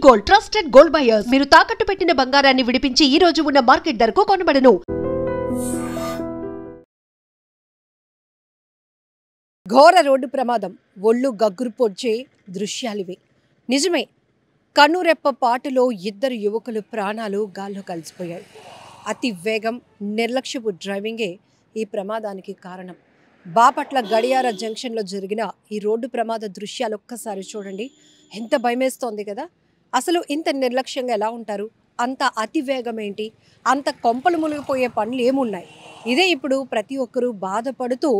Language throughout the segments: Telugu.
గోల్డ్ ట్రస్టెడ్ గోల్డ్ బయర్స్ మీరు తాకట్టు పెట్టిన బంగారాన్ని విడిపించి ఈ రోజు ఉన్న మార్కెట్ ధరకు కొనబడను. ఘోర రోడ్డు ప్రమాదం, ఒళ్ళు గగ్గురు పొడ్చే దృశ్యాలివి. నిజమే, కన్నురెప్ప పాటులో ఇద్దరు యువకులు ప్రాణాలు గాల్లో కలిసిపోయాయి. అతి వేగం, నిర్లక్ష్యపు డ్రైవింగే ఈ ప్రమాదానికి కారణం. బాపట్ల గడియార జంక్షన్లో జరిగిన ఈ రోడ్డు ప్రమాద దృశ్యాలు ఒక్కసారి చూడండి. ఎంత భయమేస్తోంది కదా. అసలు ఇంత నిర్లక్ష్యంగా ఎలా ఉంటారు? అంత అతి వేగం ఏంటి? అంత కొంపలు మునిగిపోయే పనులు ఏమున్నాయి? ఇదే ఇప్పుడు ప్రతి ఒక్కరూ బాధపడుతూ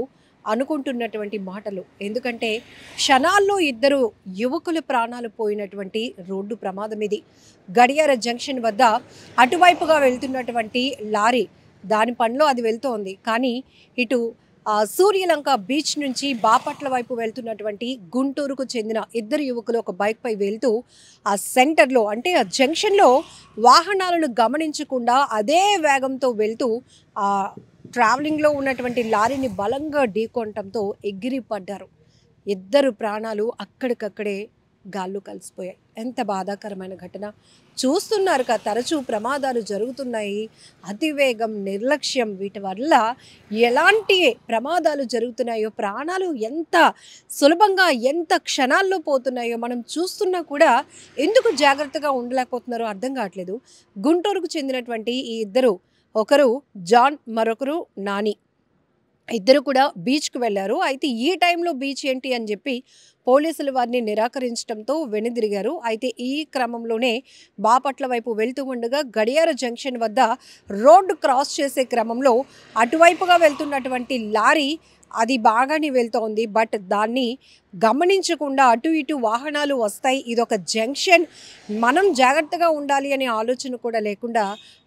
అనుకుంటున్నటువంటి మాటలు. ఎందుకంటే క్షణాల్లో ఇద్దరు యువకుల ప్రాణాలు పోయినటువంటి రోడ్డు ప్రమాదం ఇది. గడియార జంక్షన్ వద్ద అటువైపుగా వెళ్తున్నటువంటి లారీ దాని పనిలో అది వెళ్తోంది. కానీ ఇటు సూర్యలంక బీచ్ నుంచి బాపట్ల వైపు వెళ్తున్నటువంటి గుంటూరుకు చెందిన ఇద్దరు యువకులు ఒక బైక్ పై వెళ్తూ ఆ సెంటర్లో అంటే ఆ జంక్షన్లో వాహనాలను గమనించకుండా అదే వేగంతో వెళ్తూ ఆ ట్రావెలింగ్లో ఉన్నటువంటి లారీని బలంగా ఢీకొనటంతో ఎగిరి పడ్డారు. ఇద్దరు ప్రాణాలు అక్కడికక్కడే గాల్లో కలిసిపోయాయి. ఎంత బాధాకరమైన ఘటన. చూస్తున్నారు కదా, తరచూ ప్రమాదాలు జరుగుతున్నాయి. అతివేగం, నిర్లక్ష్యం, వీటి వల్ల ఎలాంటి ప్రమాదాలు జరుగుతున్నాయో, ప్రాణాలు ఎంత సులభంగా ఎంత క్షణాల్లో పోతున్నాయో మనం చూస్తున్నా కూడా ఎందుకు జాగ్రత్తగా ఉండలేకపోతున్నారో అర్థం కావట్లేదు. గుంటూరుకు చెందినటువంటి ఈ ఇద్దరు, ఒకరు జాన్, మరొకరు నాని, ఇద్దరు కూడా బీచ్కి వెళ్ళారు. అయితే ఈ టైంలో బీచ్ ఏంటి అని చెప్పి పోలీసులు వారిని నిరాకరించడంతో వెనుదిరిగారు. అయితే ఈ క్రమంలోనే బాపట్ల వైపు వెళ్తూ ఉండగా గడియార జంక్షన్ వద్ద రోడ్డు క్రాస్ చేసే క్రమంలో అటువైపుగా వెళ్తున్నటువంటి లారీ అది బాగానే వెళ్తోంది. బట్ దాన్ని గమనించకుండా అటు ఇటు వాహనాలు వస్తాయి, ఇదొక జంక్షన్, మనం జాగ్రత్తగా ఉండాలి అనే ఆలోచన కూడా లేకుండా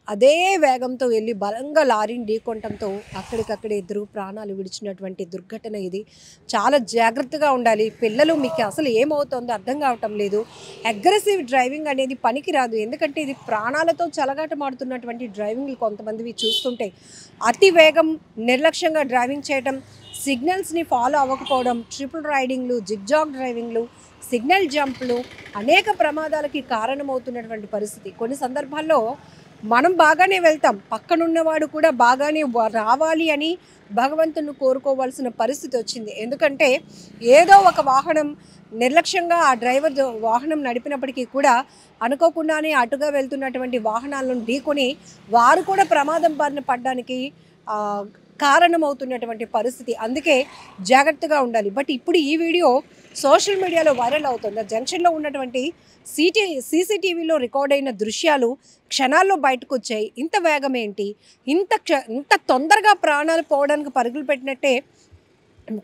అదే వేగంతో వెళ్ళి బలంగా లారీని ఢీకొనటంతో అక్కడికక్కడే ఇద్దరు ప్రాణాలు విడిచినటువంటి దుర్ఘటన ఇది. చాలా జాగ్రత్తగా ఉండాలి. పిల్లలు మీకు అసలు ఏమవుతుందో అర్థం కావటం లేదు. అగ్రెసివ్ డ్రైవింగ్ అనేది పనికిరాదు. ఎందుకంటే ఇది ప్రాణాలతో చెలగాటమాడుతున్నటువంటి డ్రైవింగ్లు కొంతమందివి చూస్తుంటే అతి వేగం, నిర్లక్ష్యంగా డ్రైవింగ్ చేయటం, సిగ్నల్స్ని ఫాలో అవ్వకపోవడం, ట్రిపుల్ రైడింగ్లు, జిగ్జాగ్ డ్రైవింగ్లు, సిగ్నల్ జంప్లు అనేక ప్రమాదాలకి కారణమవుతున్నటువంటి పరిస్థితి. కొన్ని సందర్భాల్లో మనం బాగానే వెళ్తాం, పక్కనున్నవాడు కూడా బాగానే రావాలి అని భగవంతుని కోరుకోవాల్సిన పరిస్థితి వచ్చింది. ఎందుకంటే ఏదో ఒక వాహనం నిర్లక్ష్యంగా ఆ డ్రైవర్ వాహనం నడిపినప్పటికీ కూడా అనుకోకుండానే అటుగా వెళ్తున్నటువంటి వాహనాలను ఢీకొని వారు కూడా ప్రమాదం బారిన పడడానికి కారణమవుతున్నటువంటి పరిస్థితి. అందుకే జాగ్రత్తగా ఉండాలి. బట్ ఇప్పుడు ఈ వీడియో సోషల్ మీడియాలో వైరల్ అవుతుంది. జంక్షన్లో ఉన్నటువంటి సీసీటీవీలో రికార్డ్ అయిన దృశ్యాలు క్షణాల్లో బయటకు వచ్చాయి. ఇంత వేగం ఏంటి? ఇంత తొందరగా ప్రాణాలు పోవడానికి పరుగులు పెట్టినట్టే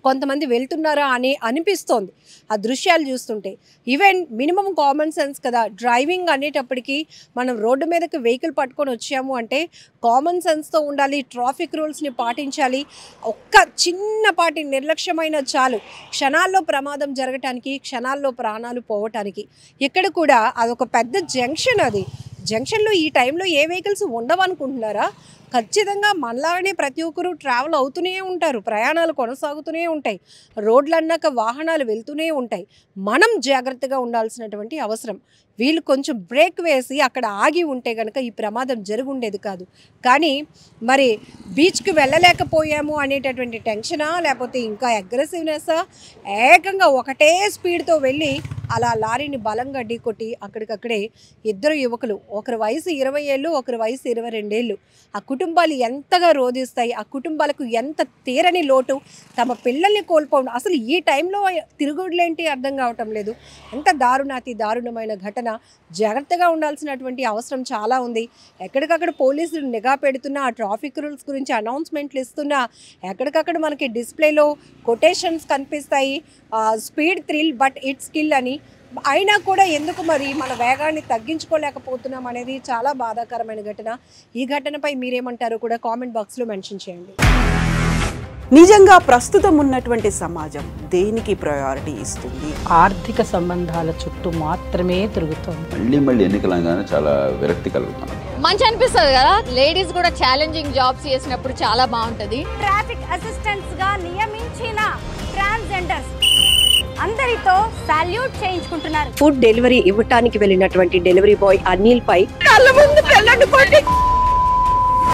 కొంతమంది వెళ్తున్నారా అని అనిపిస్తోంది ఆ దృశ్యాలు చూస్తుంటే. ఈవెన్ మినిమం కామన్ సెన్స్ కదా. డ్రైవింగ్ అనేటప్పటికీ మనం రోడ్డు మీదకి వెహికల్ పట్టుకొని వచ్చాము అంటే కామన్ సెన్స్తో ఉండాలి, ట్రాఫిక్ రూల్స్ని పాటించాలి. ఒక్క చిన్నపాటి నిర్లక్ష్యమైన చాలు క్షణాల్లో ప్రమాదం జరగటానికి, క్షణాల్లో ప్రాణాలు పోవటానికి. ఇక్కడ కూడా అదొక పెద్ద జంక్షన్. అది జంక్షన్లో ఈ టైంలో ఏ వెహికల్స్ ఉండవనుకుంటున్నారా? ఖచ్చితంగా మనలాగానే ప్రతి ఒక్కరూ ట్రావెల్ అవుతూనే ఉంటారు, ప్రయాణాలు కొనసాగుతూనే ఉంటాయి, రోడ్లు అన్నాక వాహనాలు వెళ్తూనే ఉంటాయి. మనం జాగ్రత్తగా ఉండాల్సినటువంటి అవసరం. వీళ్ళు కొంచెం బ్రేక్ వేసి అక్కడ ఆగి ఉంటే కనుక ఈ ప్రమాదం జరుగుండేది కాదు. కానీ మరి బీచ్కి వెళ్ళలేకపోయాము అనేటటువంటి టెన్షనా, లేకపోతే ఇంకా అగ్రెసివ్నెస్సా, ఏకంగా ఒకటే స్పీడ్తో వెళ్ళి అలా లారీని బలంగా ఢీకొట్టి అక్కడికక్కడే ఇద్దరు యువకులు, ఒకరి వయసు 20 ఏళ్ళు, ఒకరి వయసు 22 ఏళ్ళు. ఆ కుటుంబాలు ఎంతగా రోధిస్తాయి, ఆ కుటుంబాలకు ఎంత తీరని లోటు, తమ పిల్లల్ని కోల్పోవడం. అసలు ఈ టైంలో తిరుగుడులేంటి అర్థం కావటం లేదు. ఎంత దారుణాతి దారుణమైన ఘటన. జాగ్రత్తగా ఉండాల్సినటువంటి అవసరం చాలా ఉంది. ఎక్కడికక్కడ పోలీసులు నిఘా పెడుతున్నా, ఆ ట్రాఫిక్ రూల్స్ గురించి అనౌన్స్మెంట్లు ఇస్తున్నా, ఎక్కడికక్కడ మనకి డిస్ప్లేలో కొటేషన్స్ కనిపిస్తాయి, speed thrill but it's kill అని. అయినా కూడా ఎందుకు మరి మన వేగాన్ని తగ్గించుకోలేకపోతున్నాం అనేది చాలా బాధాకరమైన ఘటన. ఈ ఘటనపై మీరేమంటారో కూడా కామెంట్ బాక్స్లో మెన్షన్ చేయండి. నిజంగా ప్రస్తుతం ఉన్నటువంటి సమాజం దేనికి ప్రయారిటీ ఇస్తుంది? ఆర్థిక సంబంధాల చుట్టూ మాత్రమే తిరుగుతుంది. మళ్ళీ ఎన్నికలంగానే చాలా విరక్తి కలుగుతాను. మంచి అనిపిస్తుంది కదా. లేడీస్ కూడా ఛాలెంజింగ్ జాబ్స్ చేసినప్పుడు చాలా బాగుంటది. ట్రాఫిక్ అసిస్టెంట్స్ గా నియమించిన ట్రాన్స్జెండర్స్ అందరితో సాల్యూట్ చేయించుకుంటున్నారు. ఫుడ్ డెలివరీ ఇవ్వటానికి వెళ్ళినటువంటి డెలివరీ బాయ్ అనిల్ పై కళ్ళ ముందు పిల్లల్ని కొట్టి